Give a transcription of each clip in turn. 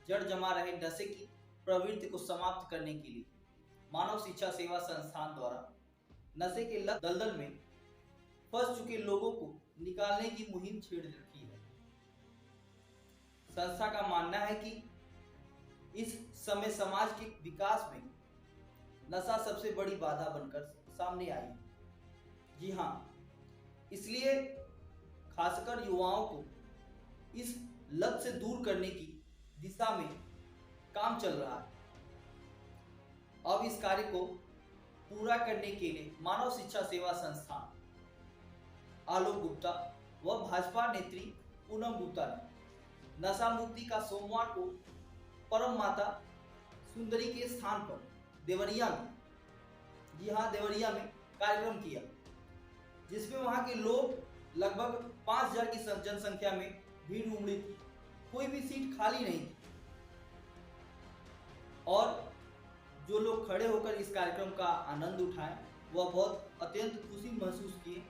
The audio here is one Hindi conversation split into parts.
जड़ जमा रहे नशे की प्रवृत्ति को समाप्त करने के लिए मानव शिक्षा सेवा संस्थान द्वारा नशे के लत दलदल में फंस चुके लोगों को निकालने की मुहिम छेड़ रखी है। संस्था का मानना है कि इस समय समाज के विकास में नशा सबसे बड़ी बाधा बनकर सामने आई है। जी हाँ, इसलिए खासकर युवाओं को इस लत से दूर करने की दिशा में काम चल रहा है। अब इस कार्य को पूरा करने के लिए मानव शिक्षा सेवा संस्थान आलोक गुप्ता व भाजपा नेत्री पूनम गुप्ता ने नशा मुक्ति का सोमवार को परम माता सुंदरी के स्थान पर देवरिया में, जी हाँ देवरिया में कार्यक्रम किया, जिसमें वहां के लोग लगभग 5000 की जनसंख्या में भीड़ उमड़ी थी। कोई भी सीट खाली नहीं थी और जो लोग खड़े होकर इस कार्यक्रम का आनंद उठाए वह बहुत अत्यंत खुशी महसूस किए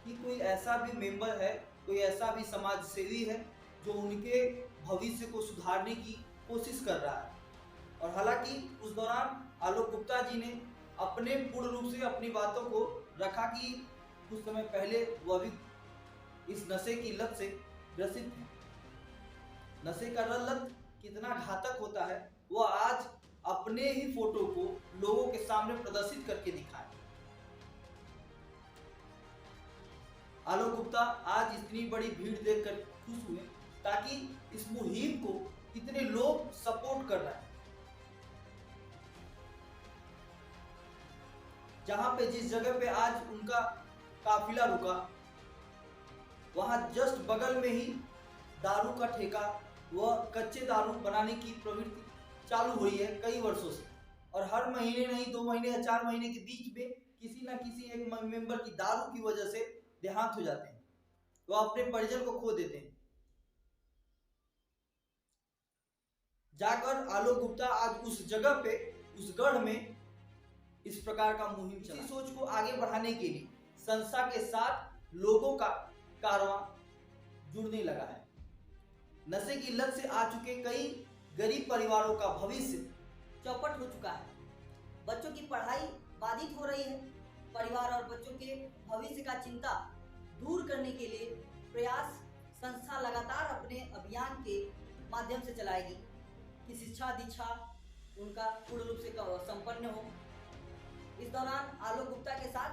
कि कोई ऐसा भी मेंबर है, कोई ऐसा भी समाज सेवी है जो उनके भविष्य को सुधारने की कोशिश कर रहा है। और हालांकि उस दौरान आलोक गुप्ता जी ने अपने पूर्ण रूप से अपनी बातों को रखा कि कुछ समय पहले वह भी इस नशे की लत से ग्रसित थे। नशे का लत कितना घातक होता है वह आज अपने ही फोटो को लोगों के सामने प्रदर्शित करके दिखाए। आलोक गुप्ता आज इतनी बड़ी भीड़ देखकर खुश हुए ताकि इस मुहिम को इतने लोग सपोर्ट कर रहे हैं। जहां पे जिस जगह पे आज उनका काफिला रुका वहां जस्ट बगल में ही दारू का ठेका व कच्चे दारू बनाने की प्रवृत्ति चालू हुई है कई वर्षों से। और हर महीने नहीं 2 महीने या 4 महीने के बीच में किसी न किसी एक मेंबर की दारू की वजह से देहांत हो जाते हैं, वह अपने परिजन को खो देते हैं। जाकर आलोक गुप्ता आज उस जगह पे उस गढ़ में इस प्रकार का मुहिम चला। इसी सोच को आगे बढ़ाने के लिए संस्था के साथ लोगों का कारवां जुड़ने लगा है। नशे की लत से आ चुके कई गरीब परिवारों का भविष्य चौपट हो चुका है। बच्चों की पढ़ाई बाधित हो रही है। परिवार और बच्चों के भविष्य का चिंता दूर करने के लिए प्रयास संस्था लगातार अपने अभियान के माध्यम से चलाएगी कि शिक्षा दीक्षा उनका पूर्ण रूप से संपन्न हो। इस दौरान आलोक गुप्ता के साथ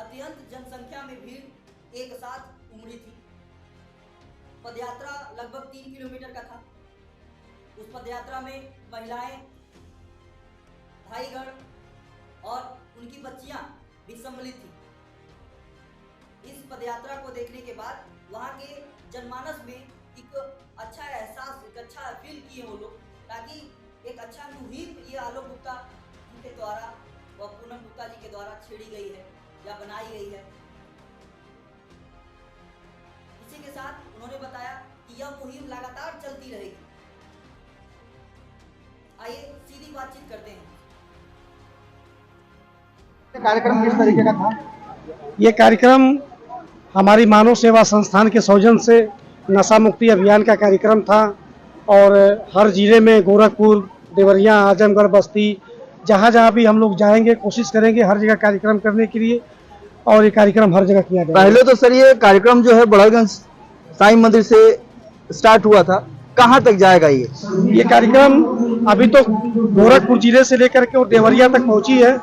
अत्यंत जनसंख्या में भीड़ एक साथ उमड़ी थी। पदयात्रा लगभग 3 किलोमीटर का था। उस पदयात्रा में महिलाएं, भाईगण और उनकी बच्चियां भी सम्मिलित थी। इस पदयात्रा को देखने के बाद वहां के जनमानस में एक अच्छा एहसास, एक अच्छा फील किए वो लोग, ताकि एक अच्छा मुहिम ये आलोक गुप्ता जी के द्वारा व पूनम गुप्ता जी के द्वारा छेड़ी गई है या बनाई गई है। इसी के साथ उन्होंने बताया कि यह मुहिम लगातार चलती रहेगी। आइए सीधी बातचीत करते हैं। कार्यक्रम किस तरीके का था? ये कार्यक्रम हमारी मानव सेवा संस्थान के सौजन्य से नशा मुक्ति अभियान का कार्यक्रम था और हर जिले में गोरखपुर, देवरिया, आजमगढ़, बस्ती, जहाँ जहाँ भी हम लोग जाएंगे कोशिश करेंगे हर जगह कार्यक्रम करने के लिए और ये कार्यक्रम हर जगह किया जाएगा। पहले तो सर ये कार्यक्रम जो है बड़ागंज साईं मंदिर से स्टार्ट हुआ था, कहाँ तक जाएगा ये कार्यक्रम? अभी तो गोरखपुर जिले से लेकर के और देवरिया तक पहुंची है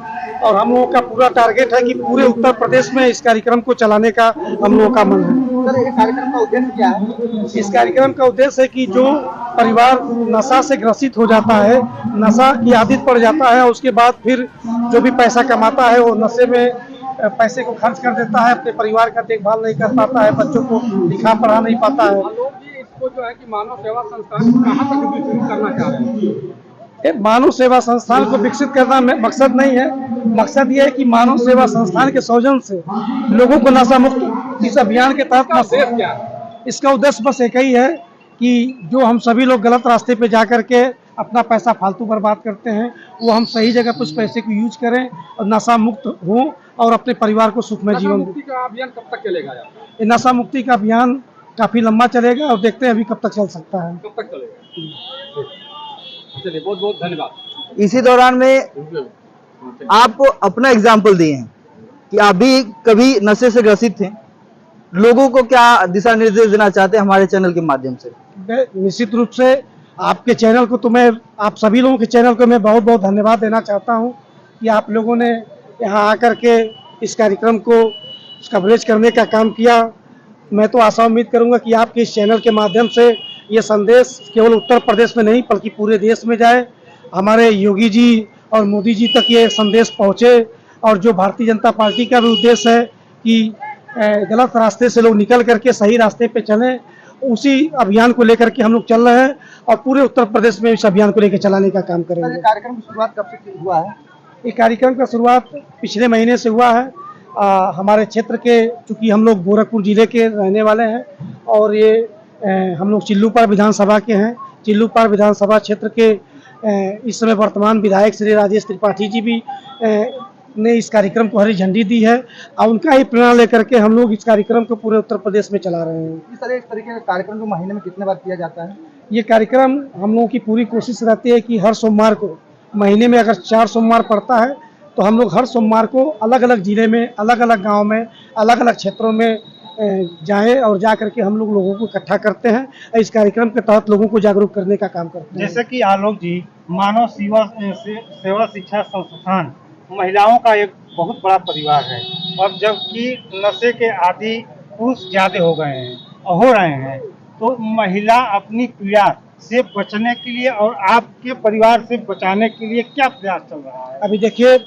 और हम लोगों का पूरा टारगेट है कि पूरे उत्तर प्रदेश में इस कार्यक्रम को चलाने का हम लोगों का मन है। सर, इस कार्यक्रम का उद्देश्य क्या है? इस कार्यक्रम का उद्देश्य है कि जो परिवार नशा से ग्रसित हो जाता है, नशा की आदत पड़ जाता है, उसके बाद फिर जो भी पैसा कमाता है वो नशे में पैसे को खर्च कर देता है, अपने परिवार का देखभाल नहीं कर पाता है, बच्चों को लिखा पढ़ा नहीं पाता है। इसको जो है कि मानव सेवा संस्थान कहाँ तक विकसित करना चाह रहे हैं? मानव सेवा संस्थान को विकसित करना मकसद नहीं है। मकसद ये है कि मानव सेवा संस्थान के सौजन्य से लोगों को नशा मुक्त इस अभियान के तहत इसका उद्देश्य बस एक ही है कि जो हम सभी लोग गलत रास्ते पे जा करके अपना पैसा फालतू बर्बाद करते हैं वो हम सही जगह पर उस पैसे को यूज करें और नशा मुक्त हों और अपने परिवार को सुखमय जीवन दें। नशा मुक्ति का अभियान कब तक चलेगा? ये नशा मुक्ति का अभियान काफी लंबा चलेगा और देखते हैं अभी कब तक चल सकता है। कब तक चलेगा? चलिए, बहुत बहुत धन्यवाद। इसी दौरान में आप अपना एग्जाम्पल दिए हैं कि आप भी कभी नशे से ग्रसित थे, लोगों को क्या दिशा निर्देश देना चाहते हैं हमारे चैनल के माध्यम से? मैं निश्चित रूप से आपके चैनल को तो मैं, आप सभी लोगों के चैनल को मैं बहुत बहुत धन्यवाद देना चाहता हूं कि आप लोगों ने यहाँ आकर के इस कार्यक्रम को कवरेज करने का काम किया। मैं तो आशा उम्मीद करूंगा कि आपके इस चैनल के माध्यम से ये संदेश केवल उत्तर प्रदेश में नहीं बल्कि पूरे देश में जाए, हमारे योगी जी और मोदी जी तक ये संदेश पहुँचे, और जो भारतीय जनता पार्टी का भी उद्देश्य है कि गलत रास्ते से लोग निकल करके सही रास्ते पे चलें, उसी अभियान को लेकर के हम लोग चल रहे हैं और पूरे उत्तर प्रदेश में इस अभियान को लेकर चलाने का काम करेंगे। कार्यक्रम की शुरुआत कब से हुआ है? ये कार्यक्रम का शुरुआत पिछले महीने से हुआ है। हमारे क्षेत्र के, चूँकि हम लोग गोरखपुर जिले के रहने वाले हैं और ये हम लोग चिल्लूपार विधानसभा के हैं। चिल्लूपार विधानसभा क्षेत्र के इस समय वर्तमान विधायक श्री राजेश त्रिपाठी जी भी ने इस कार्यक्रम को हरी झंडी दी है और उनका ही प्रेरणा लेकर के हम लोग इस कार्यक्रम को पूरे उत्तर प्रदेश में चला रहे हैं। इस तरीके का कार्यक्रम को महीने में कितने बार किया जाता है? ये कार्यक्रम हम लोगों की पूरी कोशिश रहती है कि हर सोमवार को, महीने में अगर 4 सोमवार पड़ता है तो हम लोग हर सोमवार को अलग अलग जिले में, अलग अलग गांव में, अलग अलग क्षेत्रों में जाएं और जा करके हम लोग लोगों को इकट्ठा करते हैं। इस कार्यक्रम के तहत लोगों को जागरूक करने का काम करते हैं। जैसे कि आलोक जी, मानव सेवा शिक्षा संस्थान महिलाओं का एक बहुत बड़ा परिवार है, और जबकि नशे के आदि पुरुष ज्यादा हो गए हैं, हो रहे हैं, तो महिला अपनी पीड़ा से बचने के लिए और आपके परिवार से बचाने के लिए क्या प्रयास चल रहा है? अभी देखिए,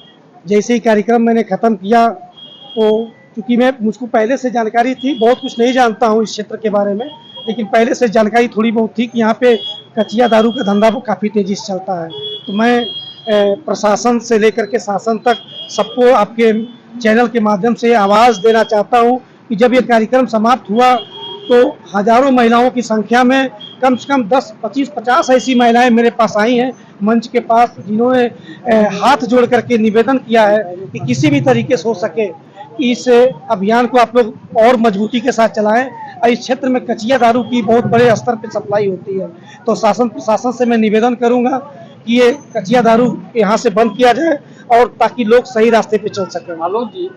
जैसे ही कार्यक्रम मैंने ख़त्म किया तो क्योंकि मुझको पहले से जानकारी थी, बहुत कुछ नहीं जानता हूँ इस क्षेत्र के बारे में, लेकिन पहले से जानकारी थोड़ी बहुत थी कि यहाँ पे कचिया दारू का धंधा काफ़ी तेज़ी से चलता है। तो मैं प्रशासन से लेकर के शासन तक सबको आपके चैनल के माध्यम से आवाज़ देना चाहता हूँ कि जब ये कार्यक्रम समाप्त हुआ तो हजारों महिलाओं की संख्या में कम से कम 10, 25, 50 ऐसी महिलाएं मेरे पास आई हैं मंच के पास, जिन्होंने हाथ जोड़ करके निवेदन किया है कि किसी भी तरीके से हो सके कि इस अभियान को आप लोग और मजबूती के साथ चलाएं। इस क्षेत्र में कचिया दारू की बहुत बड़े स्तर पर सप्लाई होती है, तो शासन प्रशासन से मैं निवेदन करूंगा कि ये कचिया दारू यहाँ से बंद किया जाए और ताकि लोग सही रास्ते पे चल सकें। आलोक जी,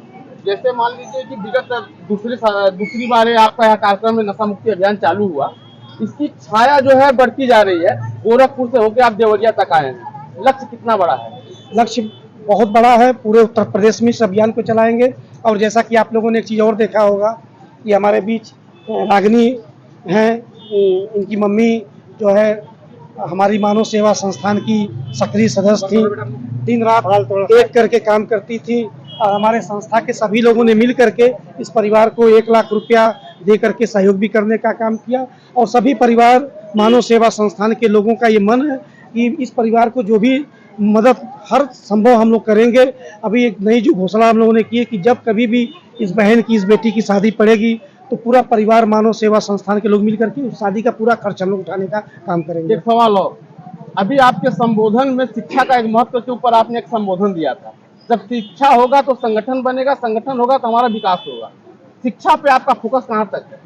जैसे मान लीजिए कि विगत दूसरी बार आपका यह कार्यक्रम में नशा मुक्ति अभियान चालू हुआ, इसकी छाया जो है बढ़ती जा रही है। गोरखपुर से होकर आप देवरिया तक आए हैं, लक्ष्य कितना बड़ा है? लक्ष्य बहुत बड़ा है, पूरे उत्तर प्रदेश में इस अभियान को चलाएंगे। और जैसा कि आप लोगों ने एक चीज़ और देखा होगा कि हमारे बीच रागिनी हैं, इनकी मम्मी जो है हमारी मानव सेवा संस्थान की सक्रिय सदस्य थी, दिन रात एक करके काम करती थी, और हमारे संस्था के सभी लोगों ने मिल करके इस परिवार को 1 लाख रुपया दे करके सहयोग भी करने का काम किया। और सभी परिवार मानव सेवा संस्थान के लोगों का ये मन है कि इस परिवार को जो भी मदद हर संभव हम लोग करेंगे। अभी एक नई जो घोषणा हम लोगों ने की है कि जब कभी भी इस बहन की, इस बेटी की शादी पड़ेगी तो पूरा परिवार मानव सेवा संस्थान के लोग मिल करके उस शादी का पूरा खर्च हम लोग उठाने का काम करेंगे। एक सवाल और, अभी आपके संबोधन में शिक्षा का एक महत्व के ऊपर आपने एक संबोधन दिया था। जब शिक्षा होगा तो संगठन बनेगा, संगठन होगा तो हमारा विकास होगा। शिक्षा पे आपका फोकस कहाँ तक है?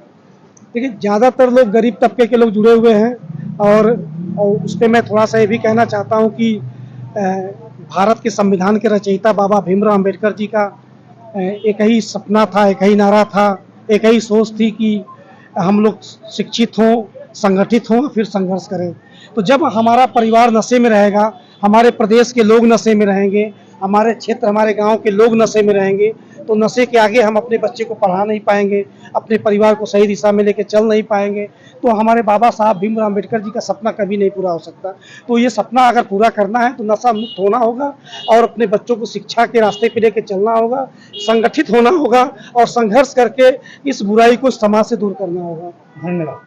देखिए, ज़्यादातर लोग गरीब तबके के लोग जुड़े हुए हैं, और उस पर मैं थोड़ा सा ये भी कहना चाहता हूँ कि भारत के संविधान के रचयिता बाबा भीमराव अम्बेडकर जी का एक ही सपना था, एक ही नारा था, एक ही सोच थी कि हम लोग शिक्षित हों, संगठित हों, फिर संघर्ष करें। तो जब हमारा परिवार नशे में रहेगा, हमारे प्रदेश के लोग नशे में रहेंगे, हमारे क्षेत्र, हमारे गांव के लोग नशे में रहेंगे, तो नशे के आगे हम अपने बच्चे को पढ़ा नहीं पाएंगे, अपने परिवार को सही दिशा में लेके चल नहीं पाएंगे। तो हमारे बाबा साहब भीमराव अम्बेडकर जी का सपना कभी नहीं पूरा हो सकता। तो ये सपना अगर पूरा करना है तो नशा मुक्त होना होगा और अपने बच्चों को शिक्षा के रास्ते पे लेके चलना होगा, संगठित होना होगा और संघर्ष करके इस बुराई को समाज से दूर करना होगा। धन्यवाद।